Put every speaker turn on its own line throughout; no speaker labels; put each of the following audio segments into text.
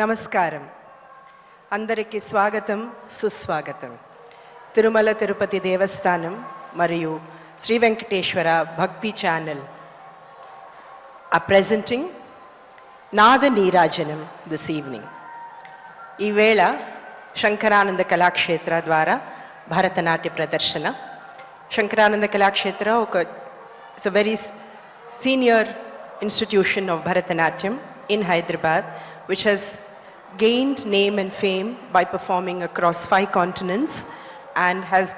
నమస్కారం. అందరికీ స్వాగతం, సుస్వాగతం. తిరుమల తిరుపతి దేవస్థానం మరియు శ్రీ వెంకటేశ్వర భక్తి channel are presenting Nada Neerajanam this evening. ఈవేళ శంకరానంద కళాక్షేత్ర ద్వారా భరతనాట్య ప్రదర్శన. Shankarananda Kalakshetra it's a very senior institution of Bharatanatyam in Hyderabad, which has gained name and fame by performing across 5 continents and has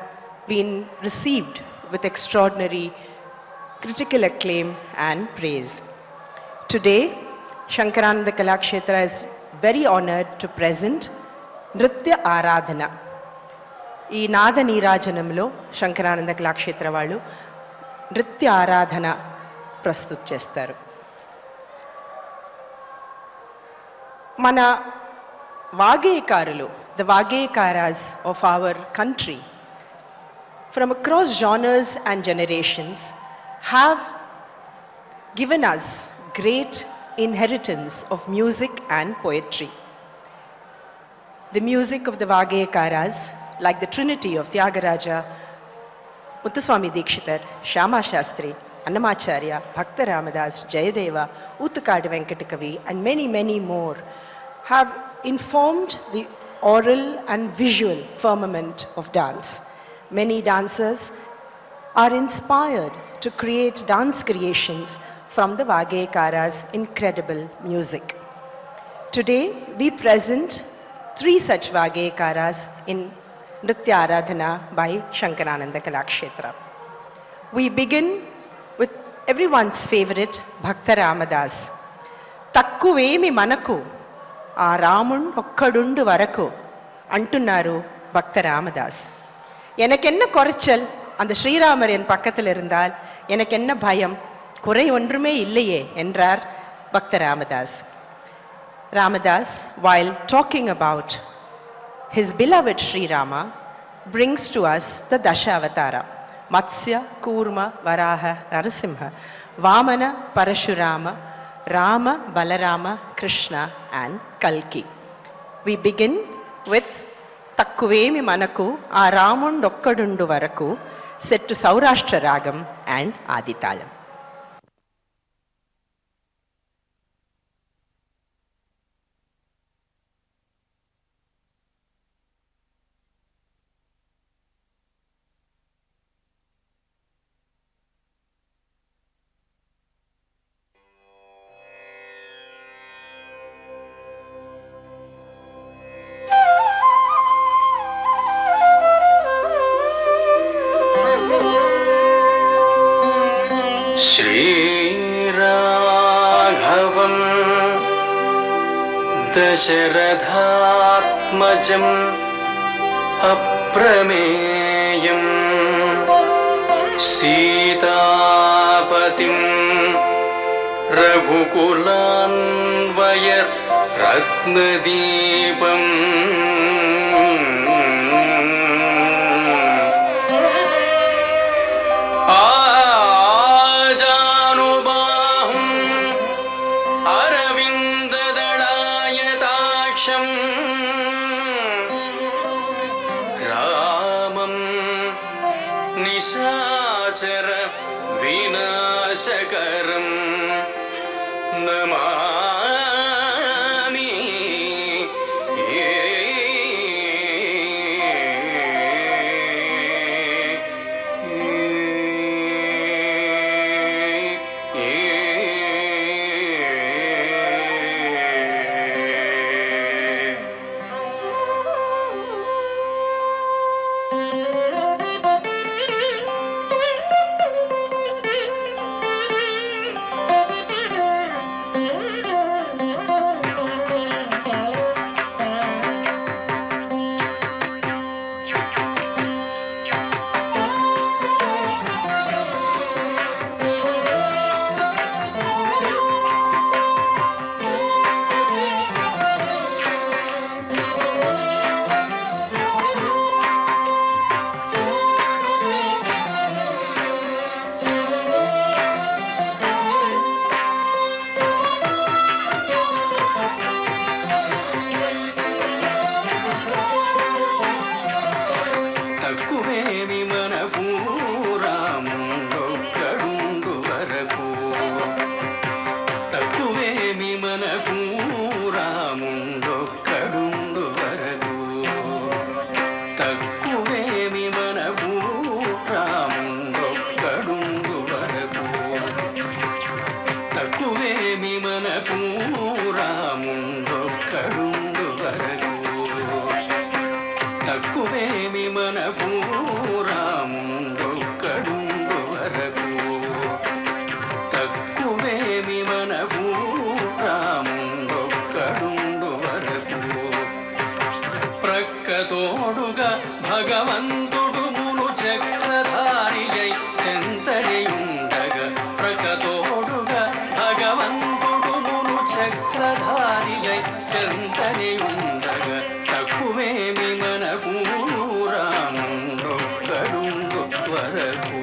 been received with extraordinary critical acclaim and praise. Today, Shankarananda Kalakshetra is very honored to present Nritya Aradhana. ఈ నాద నీరాజనంలో శంకరానంద కళాక్షేత్ర వాళ్ళు నృత్య ఆరాధన ప్రస్తుతం చేస్తారు. మన వాగ్గేయకారులు, the Vaggeyakaras of our country from across genres and generations have given us great inheritance of music and poetry. The music of the Vaggeyakaras, like the trinity of Tyagaraja, Muthuswami Dikshitar, Shyama Shastri, Annamacharya, Bhakta Ramadas, Jayadeva, Uttukadu Venkatakavi, and many, many more, have informed the oral and visual firmament of dance. Many dancers are inspired to create dance creations from the Vaggeyakara's incredible music. Today, we present 3 such Vaggeyakaras in Nritya Aradhana by Shankarananda Kalakshetra. We begin with everyone's favorite Bhakta Ramadas. Takkuvemi manaku ఆ రాముణ్ ఒక్కడుండు వరకు అంటున్నారు பக்த ராமதாஸ். எனக்கு என்ன குறைச்சல், அந்த ஸ்ரீராமர் என் பக்கத்தில் இருந்தால் எனக்கு என்ன பயம், குறை ஒன்றுமே இல்லையே என்றார் பக்த Ramadoss. Ramadas, while talking about his beloved Sri Rama, brings to us the Dashavatara: Matsya, Kurma, Varaha, Narasimha, Vamana, Parashurama, Rama, Balarama, Krishna and Kalki. We begin with Takkuvemi Manaku, Aa Ramundu Okkadundu Varaku, set to Saurashtra Ragam and Aditalam.
श्रीराघवं दशरथात्मजम् अप्रमेयं सीतापतिं रघुकुलान्वयरत्नदीपम् रामं निशाचर विनाशकरं नमामि. తక్కువేమి మనకు రాముండొక్కడుండు వరకు తక్కువేమి మనకు రాముండొక్కడుండు వరకు ప్రక్కతోడుగా భగవంతుడు మును చక్రధారియై చెంతనేయుండగా ప్రక్కతోడుగా భగవంతుడు మును చక్రధారియై చెంతనేయుండగా తక్కువేమి మనకు రాముండొక్కడుండు వరకు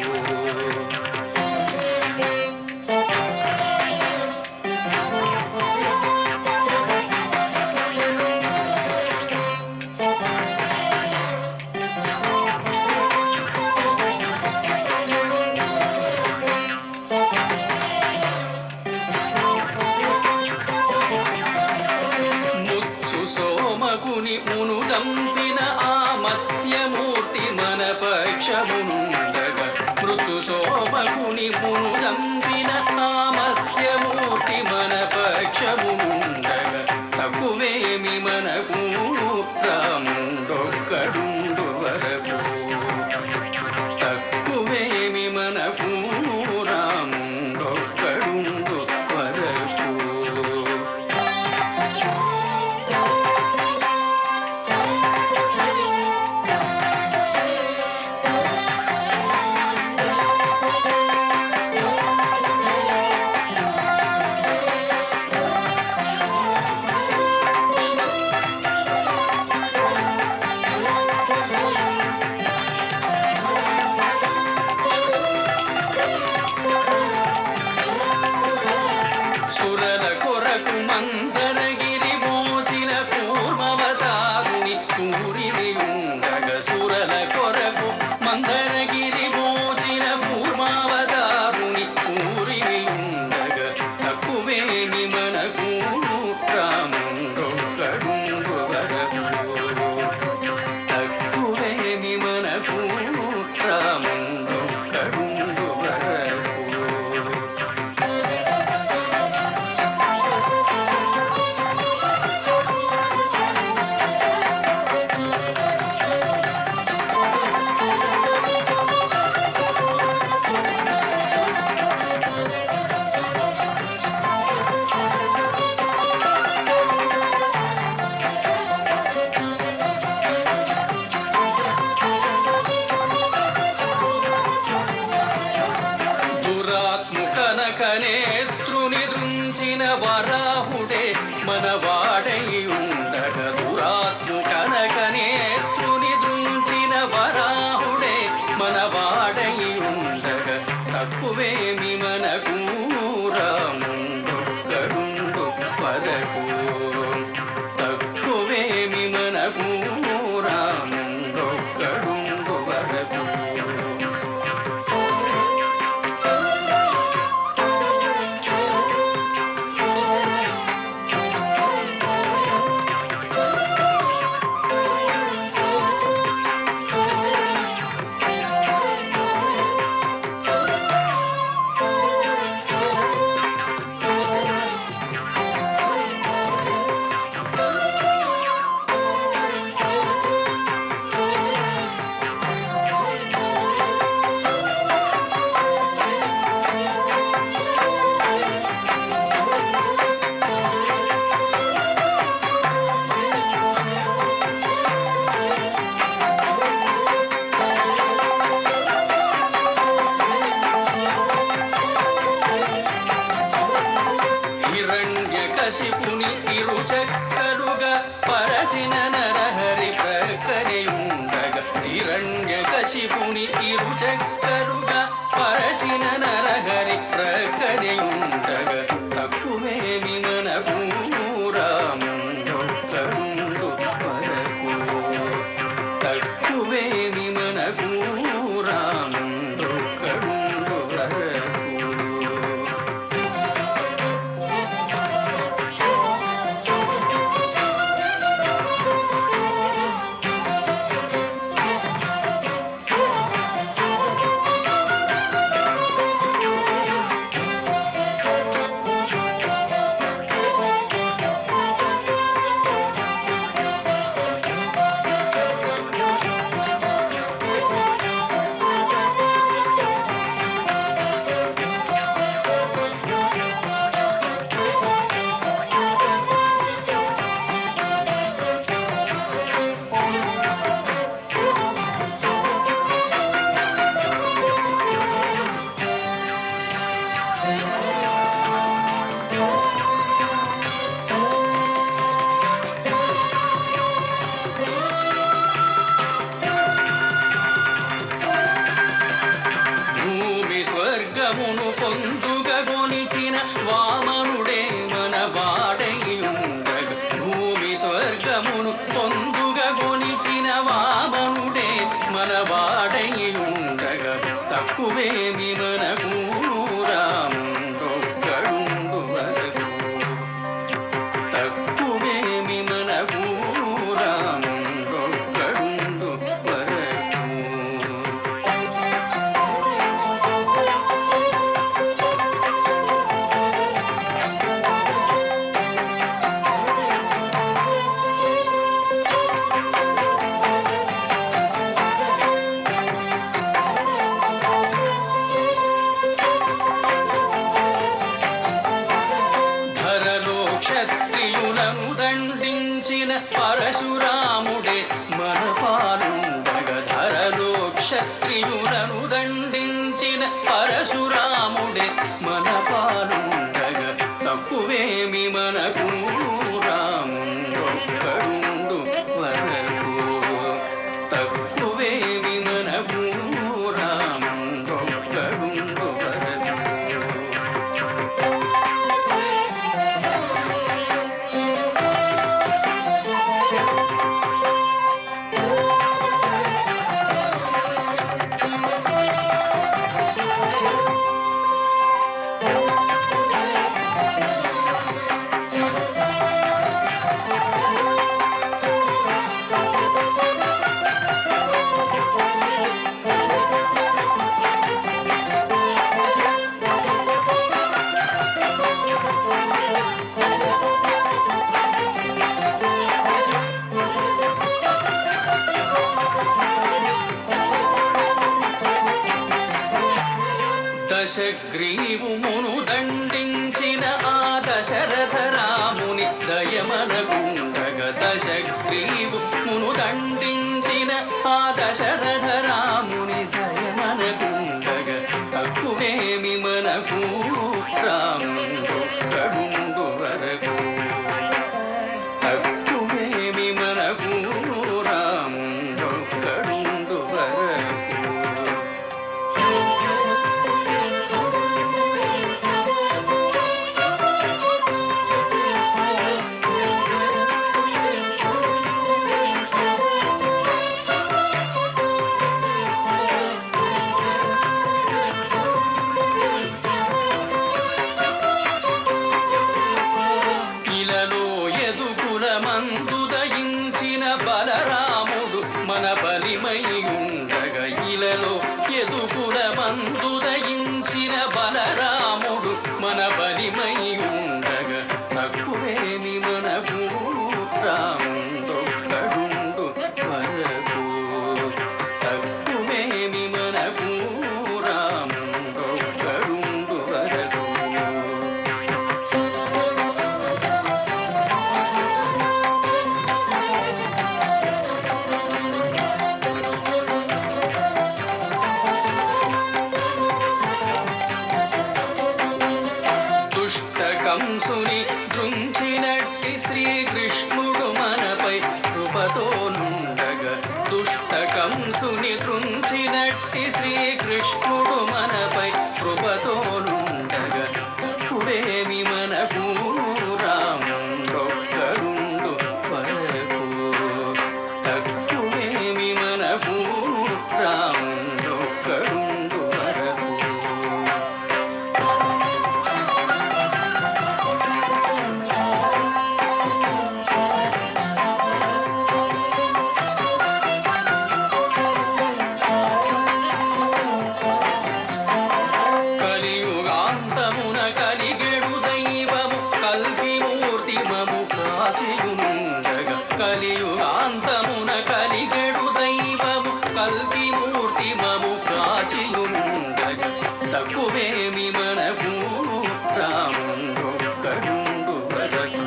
సోమకుని మును చంపిన ఆ మత్స్యమూర్తి మన పక్షమునుండగా మృత్యు సోమకుని మును చంపిన ఆ మత్స్యమూర్తి మన పక్షమునుండగా తక్కువేమి మనకు రాముండొక్కడుండు వరకు తక్కువేమి మనకు రాముండొక్కడుండు వరకు సురల కొరకు మందరగిరి మోచిన పూర్వవతారుని కూరిని ఉండగా సురల కొరకు మందరగిరి మోచిన పూర్వవతారుని కూరిని ఉండగా తక్కువేమి మనకు రాముండొక్కడుండు వరకు తక్కువేమి మనకు రాముండొక్కడుండు వరకు కనేత్రుని దృంచిన వరాహుడే మనవాడై ఉండగా దురాత్ము కనకనేత్రుని దృంచిన వరాహుడే మనవాడై ఉండగా తక్కువేమి మనకు రాముండొక్కడుండు వరకు తక్కువేమి మనకు రాముండొక్కడుండు వరకు హిరణ్యకశిపుని ఇరుచక్కరుగా పరచిన నరహరి ప్రక్కనేయుండగా హిరణ్యకశిపుని ఇరుచక్కరుగా పరచిన నరహరి ప్రక్కనేయుండగా తక్కువేమి మనకు రాముండొక్కడుండు వరకు తక్కువేమి మనకు రాముండొక్కడుండు వరకు క్షత్రియులను దండించిన పరశురాముడే మన పాలుండగా తక్కువేమి మనకు రాముడొక్కడుండు వరకు తక్కువేమి మనకు రాముడొక్కడుండు వరకు. దశగ్రీవుమును దండించిన ఆ దశరథ రాముని దయమనగుండగ దశగ్రీవుమును దండించిన ఆ దశరథ రాముని దయమనగుండగ తక్కువేమి మనకు రాముడొక్కడుండు వరకు తక్కువేమి మనకు రాముడొక్కడుండు వరకు. ఇలలో ఎదుగుల మందుదయించిన బలరాముడు మన బలిమై ఉండగా ఇలలో ఎదుగుల మందుదయించిన బలరాముడు మన బలిమై ఉండగా తక్కువేమి మనకు రాముడొక్కడుండు వరకు తక్కువేమి మనకు రాముడొక్కడుండు వరకు. కంసుని దృంచినట్టి శ్రీకృష్ణుడు మనపై కృపతోనుండగా దుష్ట కంసుని దృంచినట్టి శ్రీకృష్ణుడు మనపై కృపతోనుండగా తక్కువేమి మనకు రాముడొక్కడుండు వరకు తక్కువేమి మనకు రాముడొక్కడుండు వరకు. కలియుగాంతమున కలిగెడు దైవము కల్పిమూర్తి మము కాచియుండగా కలియుగాంతమున కలిగెడు దైవము కల్పిమూర్తి మము కాచియుండగా తక్కువేమి మనకు రాముడొక్కడుండు వరకు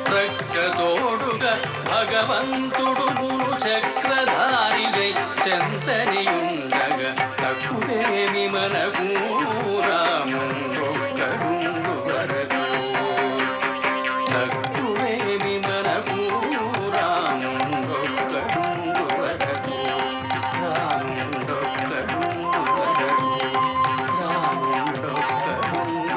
ప్రక్కతోడుగా భగవంతుడు గురు చక్రధారిగై చెంతనియుండగా తక్కువేమి మనకు రాముడొక్కడుండు వరకు తక్కువేమి మనకు రాముడొక్కడుండు వరకు రాముడొక్కడుండు వరకు రాముడొక్కడుండు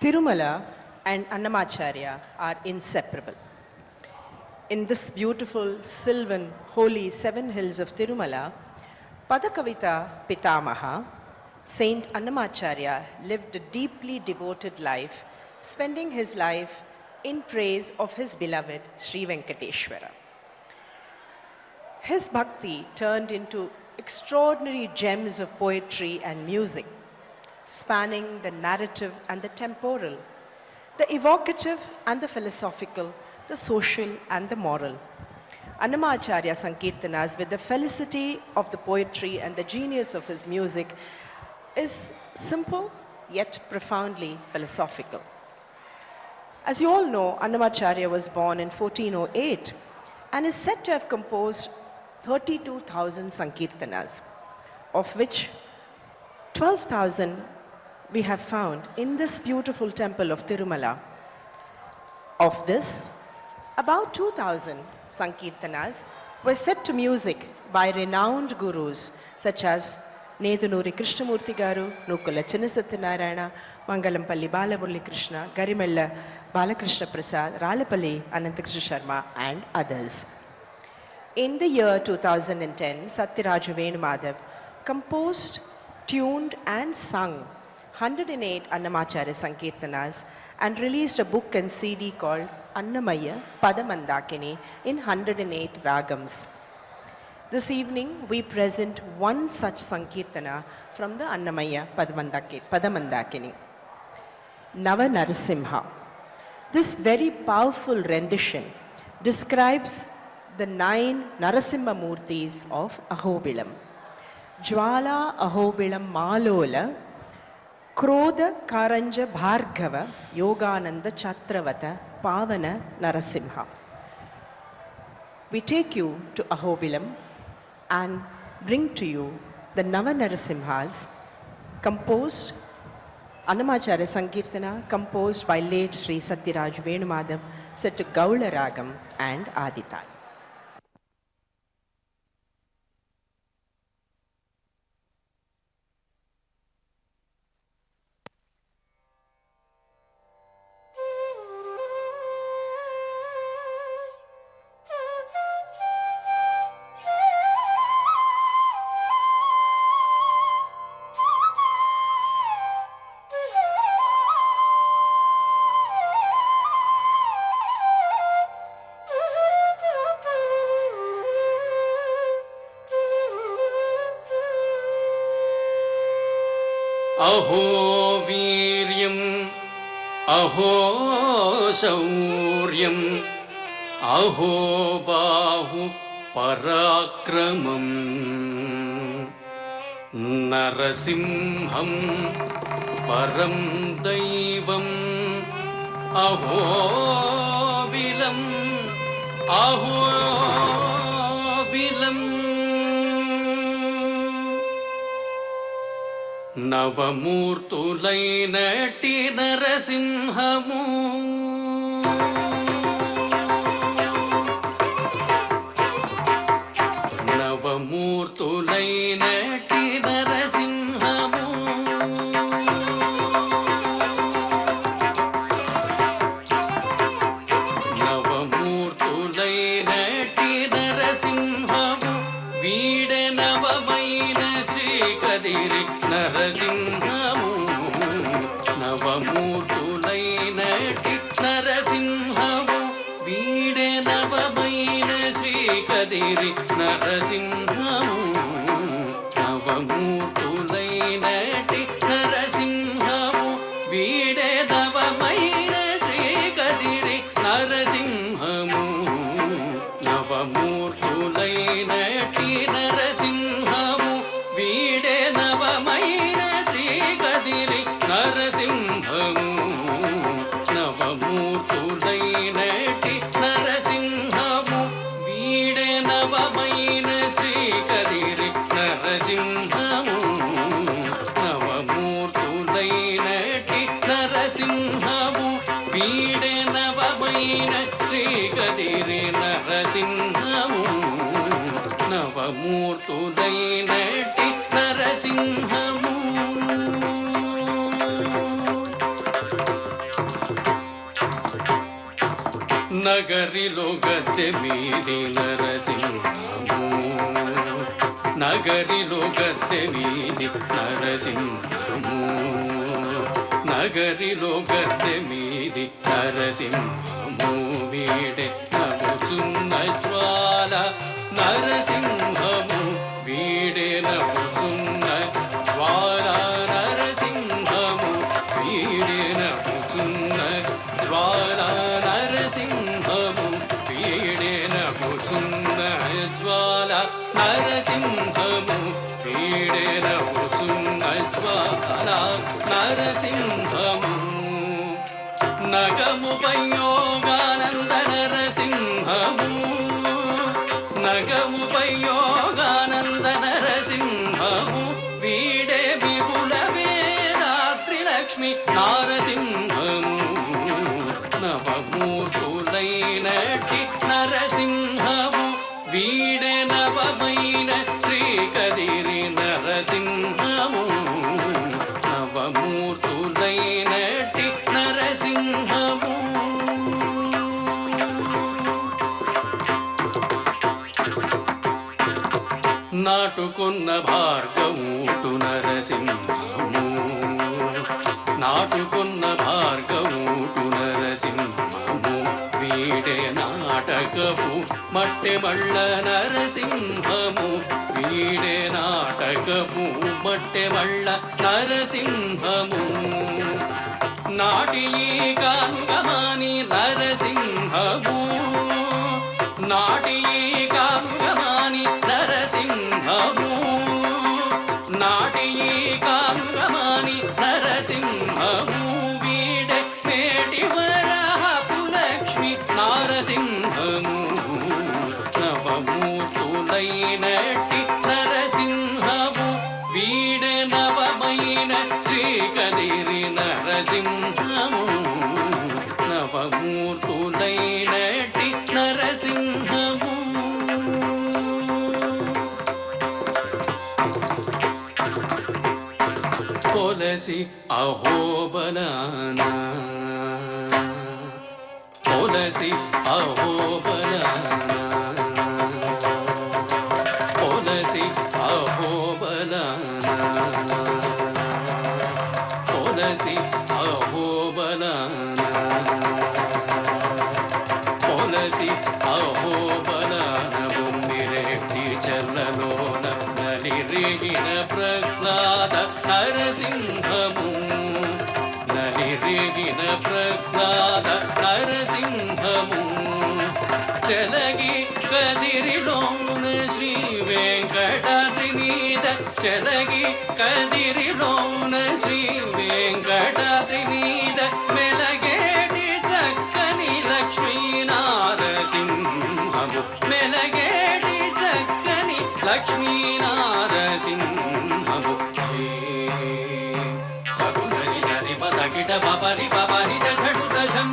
Tirumala and Annamacharya are inseparable. In this beautiful, sylvan, holy 7 hills of Tirumala, Padakavita Pitamaha, Saint Annamacharya lived a deeply devoted life, spending his life in praise of his beloved Sri Venkateshwara. His bhakti turned into extraordinary gems of poetry and music, spanning the narrative and the temporal, the evocative and the philosophical, the social and the moral. Annamacharya Sankirtanas, with the felicity of the poetry and the genius of his music, is simple yet profoundly philosophical. As you all know, Annamacharya was born in 1408 and is said to have composed 32,000 Sankirtanas, of which 12,000 we have found in this beautiful temple of Tirumala. Of this, about 2,000 Sankirtanas were set to music by renowned gurus such as Nedunuri Krishnamurti Garu, Nukula Chinnasathyanarayana, Mangalampalli Balamurali Krishna, Garimella Balakrishna Prasad, Ralapalli Anantakrishna Sharma, and others. In the year 2010, Satyaraju Venumadhav composed, tuned and sung 108 Annamacharya Sankirtanas and released a book and CD called Annamaya Padamandakini in 108 ragams. This evening, we present one such Sankirtana from the Annamaya Padamandakini. Nava Narasimha. This very powerful rendition describes the 9 Narasimha Murtis of Ahobilam. Jwala Ahobilam Malola, Krodha Karanja Bhargava, Yogananda Chatravata, Pavana Narasimha. We take you to Ahobilam and bring to you the Nava Narasimhas, composed, Annamacharya Sankirtana, composed by late Sri Satyaraju Venumadhav, set to Gaula Ragam and Adital.
अहो वीर्यम् अहो शौर्यम् अहो बाहु पराक्रमम् नरसिंहम् परं दैवम् अहो बिलम् अहो बिलम् నవమూర్తులైనటి నరసింహము నవమూర్తులైనటి నరసింహము నవమూర్తులైనటి నరసింహము వీడే నవమైన శ్రీకదిరి నరసింహము నవమూర్తులైనటి నరసింహము వీడే నవమైన శ్రీకదిరి నరసింహము నవమూర్తులైనటి నరసింహము వీడే నవమైన శ్రీకదిరి నరసింహము నవమూర్తులైనటి నరసింహము వీడే నవమైన శ్రీకదిరి నరసింహము నవమూర్తులైనటి నరసింహము వీడే నవమైన శ్రీకదిరి నరసింహము నవమూర్తులైనటి నరసింహము వీడే నవమైన శ్రీకదిరి నరసింహము నవమూర్తులైనటి నరసింహము నగరిలో గద్దె మీది నరసింహము నగరిలో గద్దె మీది నరసింహము నగరిలో గద్దె మీది నరసింహము వీడే నవ్వుచున్న జ్వాల నరసింహ నరసింహము వీడెనగుచున్న జ్వాల నరసింహము వీడెనగుచున్న జ్వాల నరసింహము నగముపై యోగానంద నరసింహము నగముపై యోగానంద నరసింహము వీడే విపుల వేదాత్రి లక్ష్మి నారసింహము నవమూర్తులైనటి నరసింహము వీడే నవమైన శ్రీకదిరి నరసింహము నవమూర్తులైనటి నరసింహము నాటుకున్న భార్గవూటు నరసింహము నాటుకున్న భార్గవూటు నరసింహము వీడే నాటకపు మట్టెమళ్ళ నరసింహము వీడే నాటకపు మట్టెమళ్ళ నరసింహము నాటి కానుగమాని నరసింహము నాటి కానుగమాని నరసింహము నాటి కానుగమాని నరసింహము వీడే మేటి వరహపు లక్ష్మి నారసింహము నవమూర్తులైనటి నరసింహము వీడే నవమైన శ్రీకదిరి నరసింహము నవమూర్తులైనటి నరసింహము పొలసి అహోబలానా పొలసి అహోబలానా పొలసి అహోబలానా పొలసి అహోబలానా పొలసి అహోబలాన బొమ్మిరెడ్డి చల్లలోన నలిరిగిన ప్రహ్లాద నరసింహము నలిరిగిన ప్రహ్లాద నరసింహము చెలగి కదిరిలోన శ్రీ వెంకటాద్రి మీద చెలగి కదిరిలోన శ్రీ వెంకటాద్రి మీద మెలగేటి చక్కని లక్ష్మీ నారసింహము మెలగేటి చక్కని లక్ష్మీ నారసింహము తగునరి సరి పదకిట పపరి పపరి దడు దశం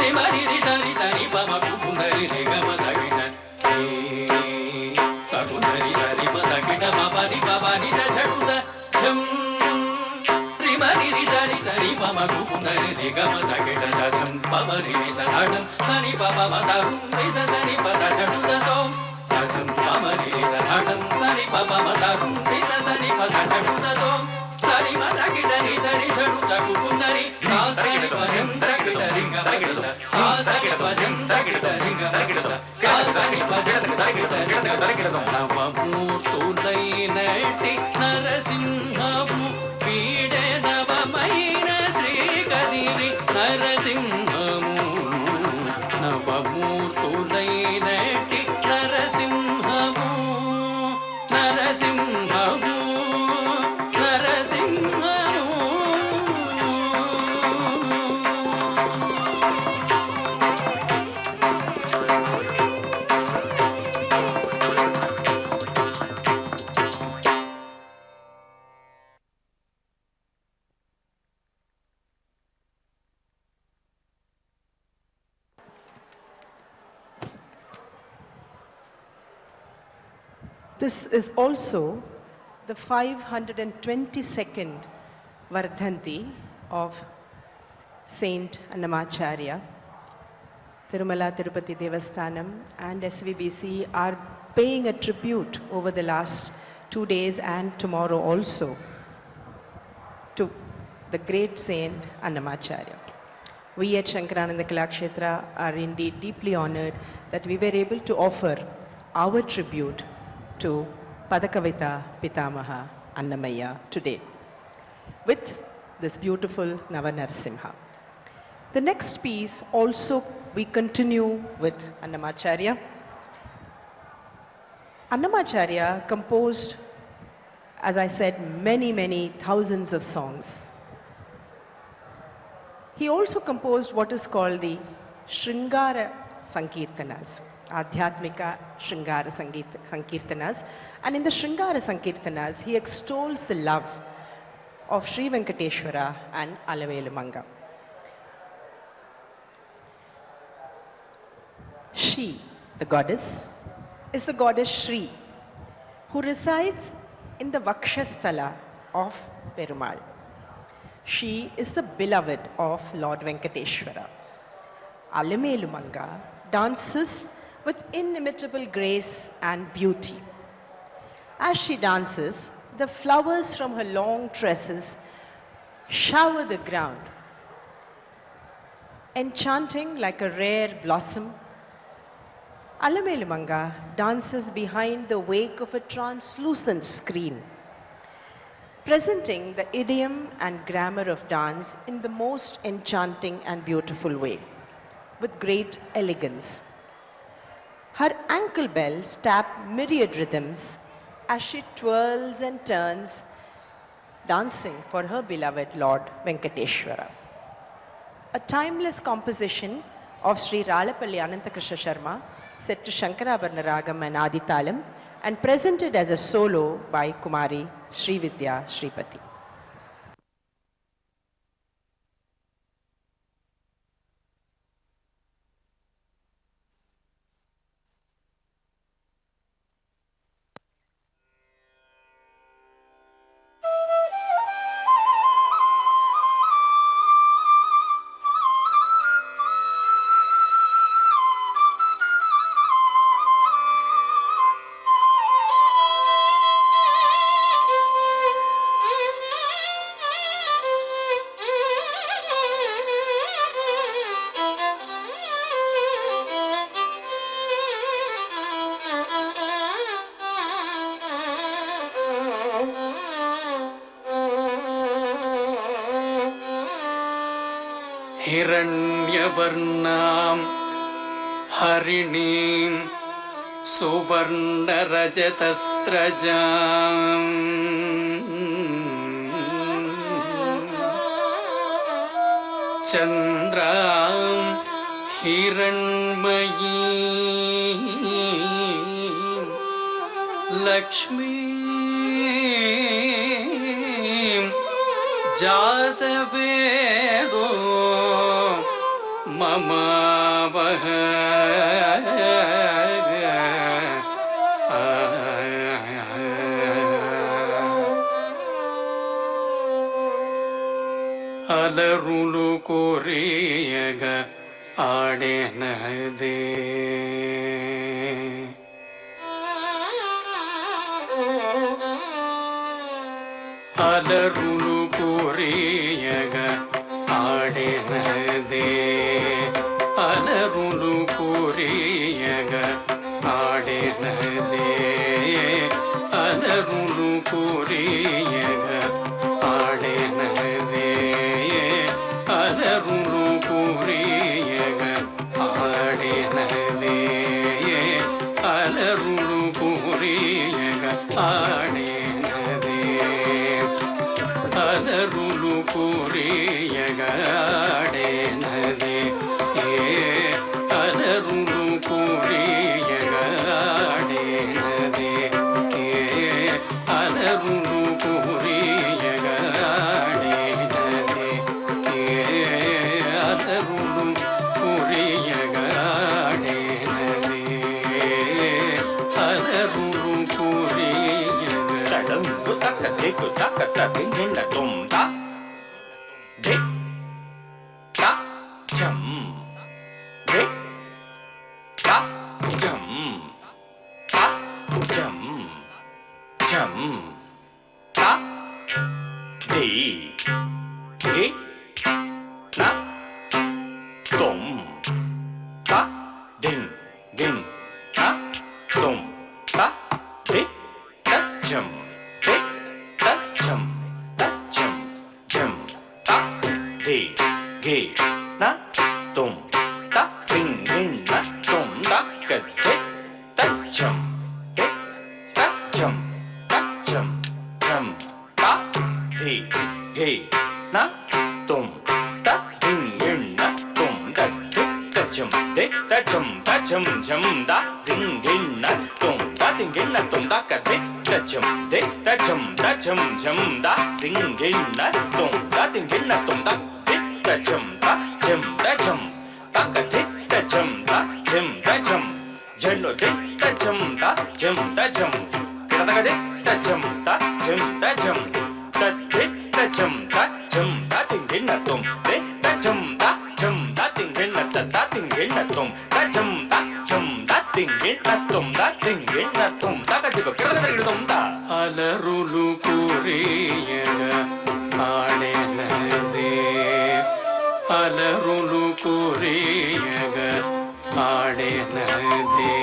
రిమరి రిటరి తని పమకు పునరి నిగమ తగిట తగునరి సరి పదకిట పపరి పపరి దడు దశం రిమరి రిటరి తని పమకు పునరి నిగమ తగిట దశం పమరి సహడం సని పమ మదం రిస సని పద జడు దతో దశం పమరి సహడం సని పమ మదం రిస సని పద జడు దతో సరి మదకిట ని సరి జడు తకు పునరి సా సరి పజం తకిట రింగ బగిస సా సరి పజం తకిట రింగ బగిస సా సరి పజం తకిట రింగ బగిస నవమూర్తులైనటి నరసింహము వీడే నవమైన శ్రీకదిరి నరసింహము నవమూర్తులైనటి నరసింహము నరసింహము నరసింహము
This is also the 522nd Vardhanti of Saint Annamacharya. Tirumala Tirupati Devasthanam and SVBC are paying a tribute over the last 2 days and tomorrow also to the great Saint Annamacharya. We at Shankarananda Kalakshetra are indeed deeply honored that we were able to offer our tribute to Padakavita Pitamaha Annamaya today with this beautiful Navanarasimha. The next piece also we continue with Annamacharya. Annamacharya composed, as I said, many thousands of songs. He also composed what is called the Shringara Sankirtanas, Adhyatmika Shringara Sankirtanas. And in the Shringara Sankirtanas, he extols the love of Sri Venkateshwara and Alavelu Manga. She, the goddess, is the goddess Shri, who resides in the Vakshasthala of Perumal. She is the beloved of Lord Venkateshwara. Alamelu Manga dances with inimitable grace and beauty. As she dances, the flowers from her long tresses shower the ground, enchanting like a rare blossom. Alamelu Manga dances behind the wake of a translucent screen, presenting the idiom and grammar of dance in the most enchanting and beautiful way, with great elegance. Her ankle bells tap myriad rhythms as she twirls and turns, dancing for her beloved Lord Venkateshwara. A timeless composition of Sri Ralapalli Ananthakrishna Sharma, set to Shankarabharana Ragam and Aditalam, and presented as a solo by Kumari Srividya Sripati.
हिरण्यवर्णां हरिणीं सुवर्णरजतस्रजां चन्द्रां हिरण्मयीं लक्ष्मीं जातवेदो ममावह अलरुलु कोरियग आडेनदे अलरुलु कोरियग आडेनदे अलरुलु कोरियग आडेनदे अलरुलु कोरियग आडेनदे अलरुलु कोरियग आडेनदे अलरुलु कोरियग आडेनदे अलरुलु कोरियग आडेनदे अलरुलु कोरियग आडेनदे अलरुलु कोरियग आडेनदे अलरुलु कोरियग आडेनदे अलरुलु कोरियग
तडंगु तक देखु तक तकिंग तुम ता दे ता जम दे ता जम ता जम जम ता दे गे ना तुम ता दिन दिन ता तुम ता दे ता जम दे ता जम जम ता दे गे ना तुम ता दिन tachum tachum chum da ding ding na tum da ding ding na tum da ka de tachum chum da ding ding na tum da ding ding na tum da de tachum da chum da ka de tachum da chum jano de tachum da chum kada ka de tachum da chum da de tachum da ding ding na tum de tachum da ting đến là ta ting đến là tùng ta chum ta ting đến là tùng ta ting đến là tùng ta cái gì vậy cái này là tùng ta
ಅಲರುಲು ಕುರಿಯಗ ಆಡೆನದೆ ಅಲರುಲು ಕುರಿಯಗ ಆಡೆನದೆ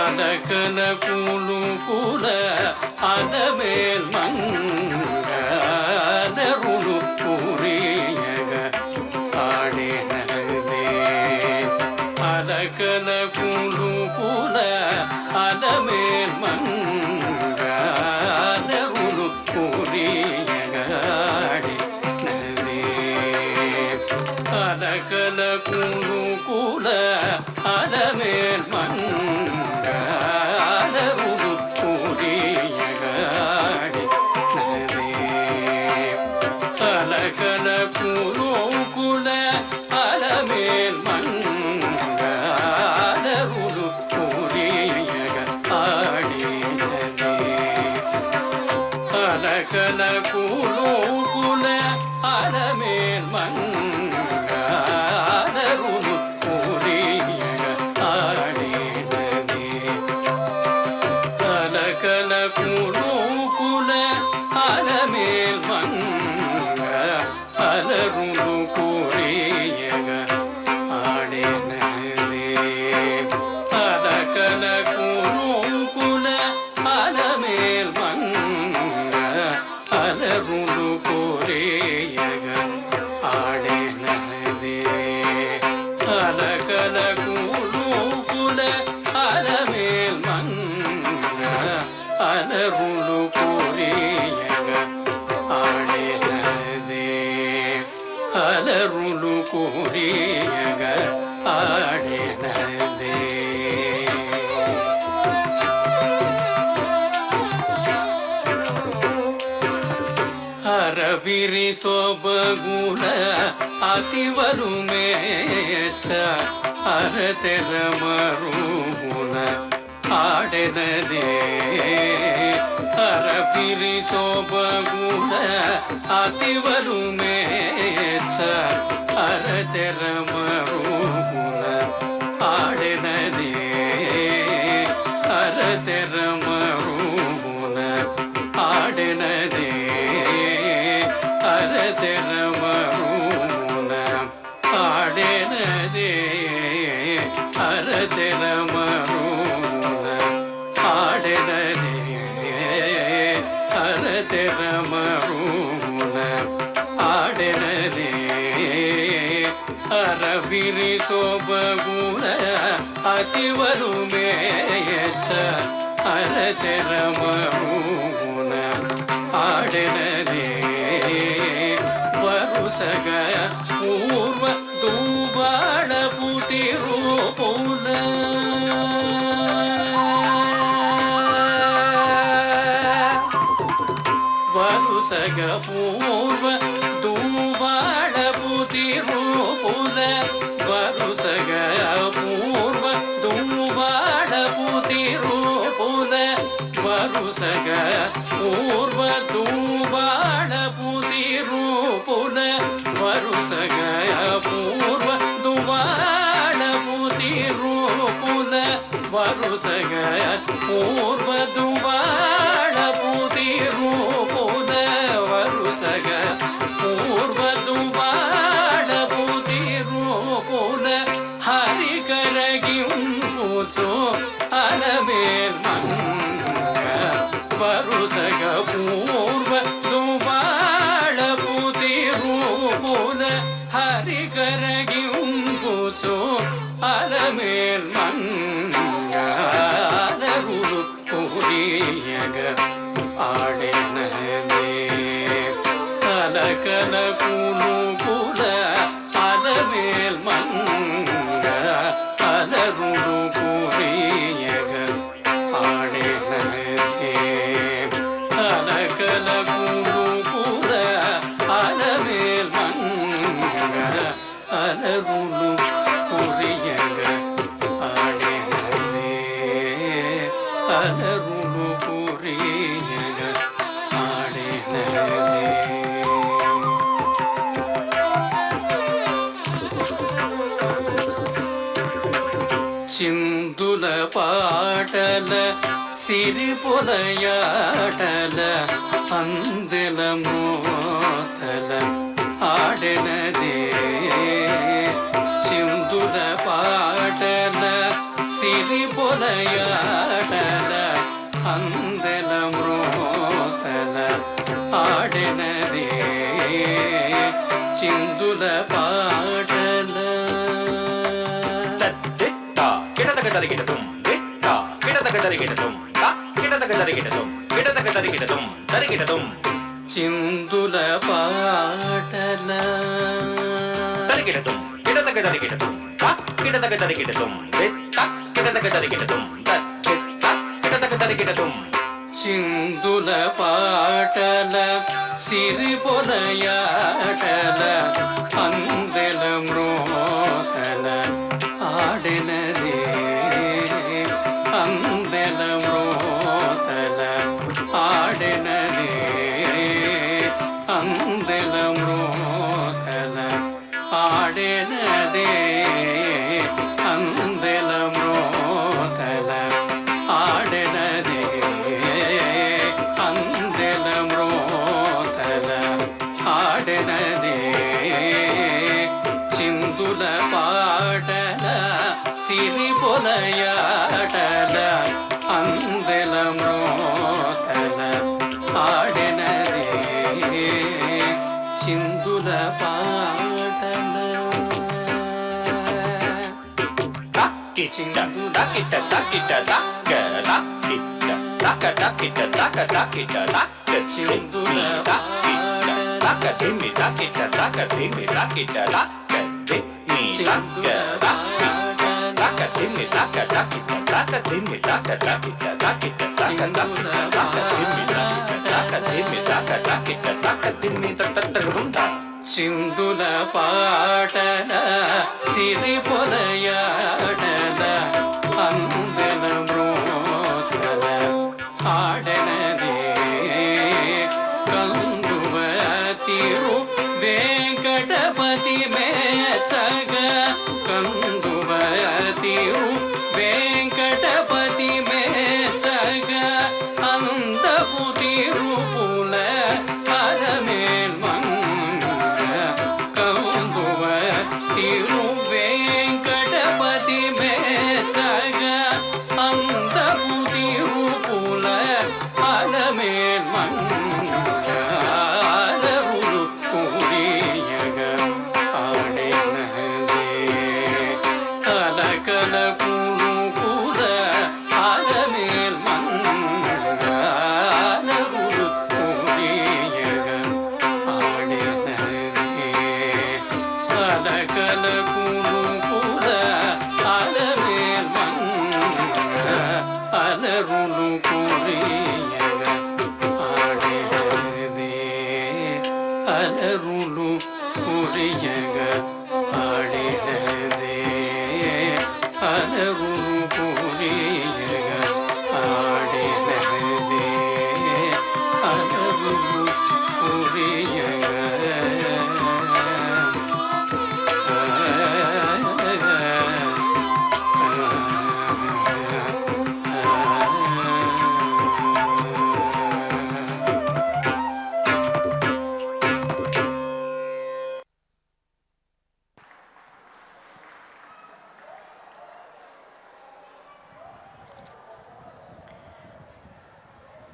ಅಲಕನ ಕೂಲು ಕುಲ ಅಲಮೇಲ್ ಮಂಗ ಅಲರುಲು ಕುರಿಯಗ ಆಡೆನದೆ ಅಲಕನ ಕೂಲು ಕುಲ ಅಲಮೇಲ್ ಮಂಗ ಅಲರುಲು ಕುರಿಯಗ ಆಡೆನದೆ ಅಲಕನ ಕೂಲು ಕುಲ ಅಲಮೇಲ್ ಮಂಗ ಅಲರುಲು ಕುರಿಯಗ ಆಡೆನದೆ ಅಲಕನ ಕೂಲು ಕುಲ ಅಲಮೇಲ್ ಮಂಗ ಅಲರುಲು ಕುರಿಯಗ ಆಡೆನದೆ ಅಲಕನ ಕೂಲು ಕುಲ ಅಲಮೇಲ್ ಮಂಗ ಅಲರುಲು ಕುರಿಯಗ ಆಡೆನದೆ ಅಲಕನ ಕೂಲು ಕುಲ ಅಲಮೇಲ್ ಮಂಗ ಅಲರುಲು ಕುರಿಯಗ ಆಡೆನದೆ ಅಲಕನ ಕೂಲು ಕುಲ ಅಲಮೇಲ್ ಮಂಗ ಅಲರುಲು ಕುರಿಯಗ ಆಡೆನದೆ ಅಲಕನ ಕೂಲು ಕುಲ ಅಲಮೇಲ್ ಮಂಗ ಅಲರುಲು ಕುರಿಯಗ ಆಡೆನದೆ ಅಲರುಲು ಕುರಿಯಗ ಆಡೆನದೆ ಹರವಿರಿ ಸೊಬಗುಣ ಅತಿವರು ಮೇಚ ಅರತೆರ ಮರುಗುಣ ಆಡೆನದೆ ಹರವಿರಿ ಸೊಬಗುಣ ಅತಿವರು ಮೇಚ ಅರತೆರ ಮರುಗುಣ ಆಡೆನದೆ ಅರತೆರ ಮರುಗುಣ ಆಡೆನದೆ ಅರತೆರ ಮರುಗುಣ ಆಡೆನದೆ ಅರತೆರ ಮರುಗುಣ ಆಡೆನದೆ ಅರತೆರ ಮರುಗುಣ ಆಡೆನದೆ ಅರವಿರಿ ಸೊಬಗುಣ ಅತಿವರು ಮೇಚ ಅರತೆರ ಮರುಗುಣ ಆಡೆನದೆ ವರುಸಗ ಪೂರ್ವ ದೂಬಾಳ ಪುತಿರೂಪುಲ ವರುಸಗ ಪೂರ್ವ ದೂಬಾಳ ಪುತಿರೂಪುಲ ವರುಸಗ ಪೂರ್ವ ದೂಬಾಳ ಪುತಿರೂಪುಲ ವರುಸಗ ಪೂರ್ವ ದೂಬಾಳ ಪುತಿರೂಪುಲ ವರುಸಗ ಪೂರ್ವ ದುಬಾಳ ಪುತಿರೂಪುಲ ವರುಸಗ ಪೂರ್ವ ದುಬಾಳ ಪುತಿರೂಪುಲ ವರುಸಗ ಪೂರ್ವ ದುಬಾಳ ಪುತಿರೂಪುಲ ಹರಿಕರಗಿಂಪುಚೋ ಅಲಮೇಲ್ ಮಂಗ ವರುಸಗ ಪೂರ್ವ ದುಬಾಳ ಪುತಿರೂಪುಲ ಹರಿಕರಗಿಂಪುಚೋ ಅಲಮೇಲ್ ಮಂಗ ಅಲರುಲು ಕುರಿಯಗ ಆಡೆನದೆ ಅಲಕನ ಕೂಲು ಕುಲ ಅಲಮೇಲ್ ಮಂಗ చిందుల పాటల సిరిపొలయాటల అందెల మోతల ఆడెనదే చిందుల పాటల సిరిపొలయాటల అందెల మోతల ఆడెనదే చిందుల పాటల
కిటతగదరిగిటతుం దిట్ట కిటతగదరిగిటతుం తా కిటతగదరిగిటతుం కిటతగదరిగిటతుం దరిగిటతుం
చిందుల పాటల
దరిగిటతుం కిటతగదరిగిటతుం తా కిటతగదరిగిటతుం దిట్ట కిటతగదరిగిటతుం దరిగిట కిటతగదరిగిటతుం
చిందుల పాటల సిరిపొలయాటల అందెల మ్రోతల ఆడెనదే అందెల మ్రోతల ఆడెనదే అందెల మ్రోతల ఆడెనదే అందెల మ్రోతల ఆడెనదే అందెల మ్రోతల ఆడెనదే చిందుల పాటల సిరిపొలయాటల అందెల మ్రోతల ఆడెనదే చిందుల పాటల
చిందుల కిట కిట లక్కల కిట లక్క కిట లక్క కిట లక్క చిందుల కిట లక్క దిమి కిట లక్క దిమి కిట లక్క దిమి లక్క లక్క దిమి లక్క కిట లక్క దిమి లక్క కిట లక్క లక్క దిమి లక్క దిమి లక్క కిట లక్క దిమి తట్టగుందా
చిందుల పాటల సిరిపొలయాటల అందెల మ్రోతల ఆడెనదే కందువ తిరు వెంకటపతి మేచగ కందువ తిరు వెంకటపతి మేచగ అందపు తిరుపుల అలమేల్ కందువ తిరు వెంకటపతి మేచగ అందపు తిరుపుల అలమేల్ మంగళరులు కూడియగ ఆడెనదే కలకల కునుకుల అలమేల్ మంగళరులు కూడియగ ఆడెనదే కలకల Kunukula Alamel అలరులు కూడియగ ఆడెనదే అలరులు కూడియగ ఆడెనదే అలరులు కూడియగ ఆడెనదే అలరులు కూడియగ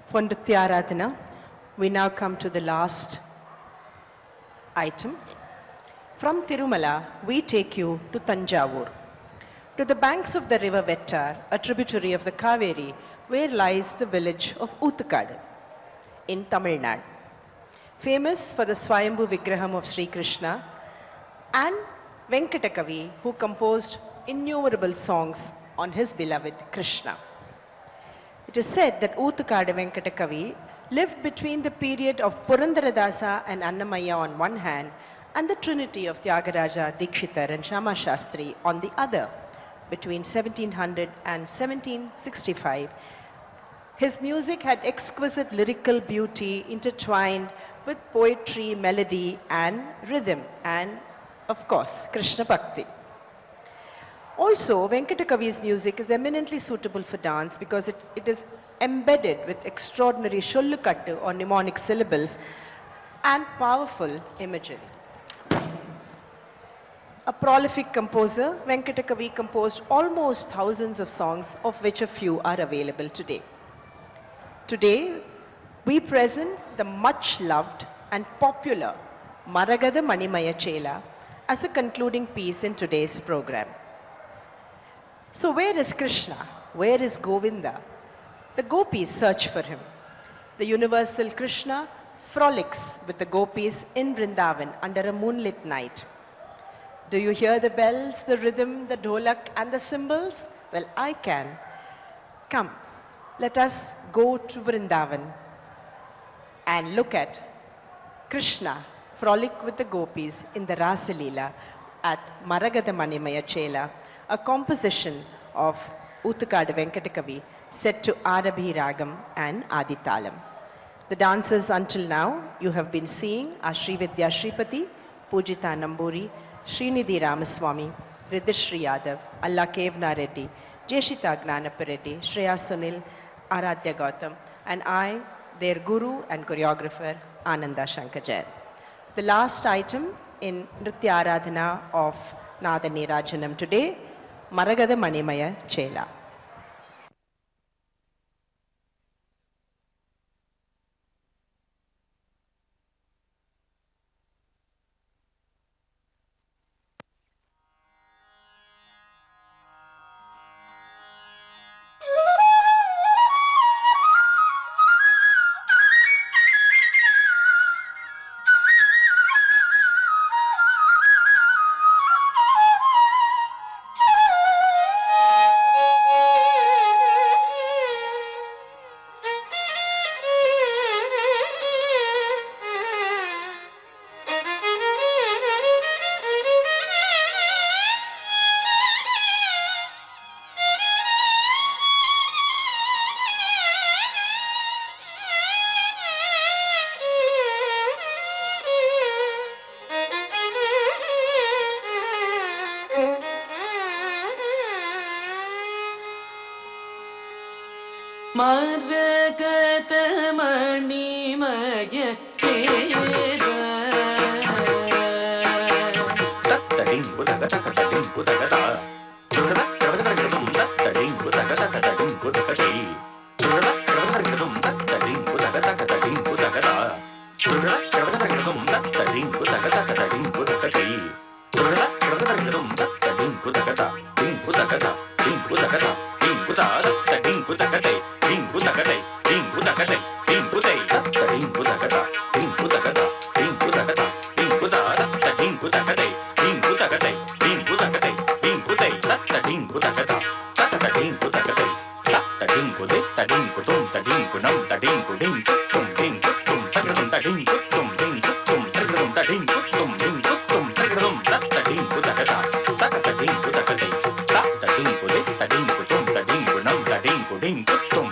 For Nrityaradhana, we now come to the last item. From Tirumala, we take you to Tanjavur, to the banks of the river Vettar, a tributary of the Kaveri, where lies the village of Oothakadu in Tamil Nadu, famous for the Swayambhu Vigraham of Sri Krishna, and Venkatakavi, who composed innumerable songs on his beloved Krishna. It is said that Oothakadu Venkatakavi lived between the period of Purandaradasa and Annamaya on one hand and the trinity of Tyagaraja, Dikshitar and Shama Shastri on the other, between 1700 and 1765. His music had exquisite lyrical beauty intertwined with poetry, melody and rhythm and, of course, Krishna Bhakti. Also, Venkatakavi's music is eminently suitable for dance because it is embedded with extraordinary shollukattu or mnemonic syllables and powerful imagery. A prolific composer, Venkatakavi composed almost thousands of songs, of which a few are available today. Today, we present the much loved and popular Maragada Manimaya Chela as a concluding piece in today's program. So where is Krishna? Where is Govinda? The gopis search for him. The universal Krishna frolics with the gopis in Vrindavan under a moonlit night. Do you hear the bells, the rhythm, the dholak and the cymbals? Well, I can. Come, let us go to Vrindavan and look at Krishna frolic with the gopis in the Rasa Leela at Maragada Manimaya Chela, a composition of Utukadu Venkatakavi set to Arabhi Ragam and Aditalam. The dancers until now you have been seeing are Srividya Shripati, Pujita Namburi, Srinidhi Ramaswamy, Ridhishri Yadav, Allakevna Reddy, Jeshita Gnanapa Reddy, Shreya Sunil, Aradhya Gautam, and I, their guru and choreographer, Ananda Shankar Jain. The last item in Nritya Aradhana of Nada Neerajanam today, Maragada Manimaya Chela.
மரகத மணிமய
தத்தடிங் புதக தக்கடிங் புதகதா துடத கடகடகடும் தத்தடிங் புதக தக்கடிங் புதகதை துடத கடகடகடும் தத்தடிங் புதக தக்கடிங் புதகதா துடத கடகடகடும் தத்தடிங் புதக தக்கடிங் புதகதை துடத கடகடகடும் தத்தடிங் புதகதா டிங் புதகதா டிங் புதகதா டிங் புதா தத்தடிங் புதகதை டிங் புதகதை டிங் புதகதை டிங் புதை தத்தடிங் புதகதா டிங் புதகதா டிங் புதகதா டிங் புதா தத்தடிங் புதகதை டிங் புதகதை டிங் புதகதை டிங் புதை தத்தடிங் புதகதா தத்தடிங் புதகதை தத்தடிங் புதை தடிங் புதும் தடிங் குணம் தடிங் குடிங் தும் டிங் தும் தகடும் தடிங் தும் டிங் தும் தகடும் தடிங் தும் டிங் தும் தகடும் தத்தடிங் புதகதா தத்தடிங் புதகதை தத்தடிங் புதை தடிங் புதும் தடிங் குணம் தடிங் குடிங் தும்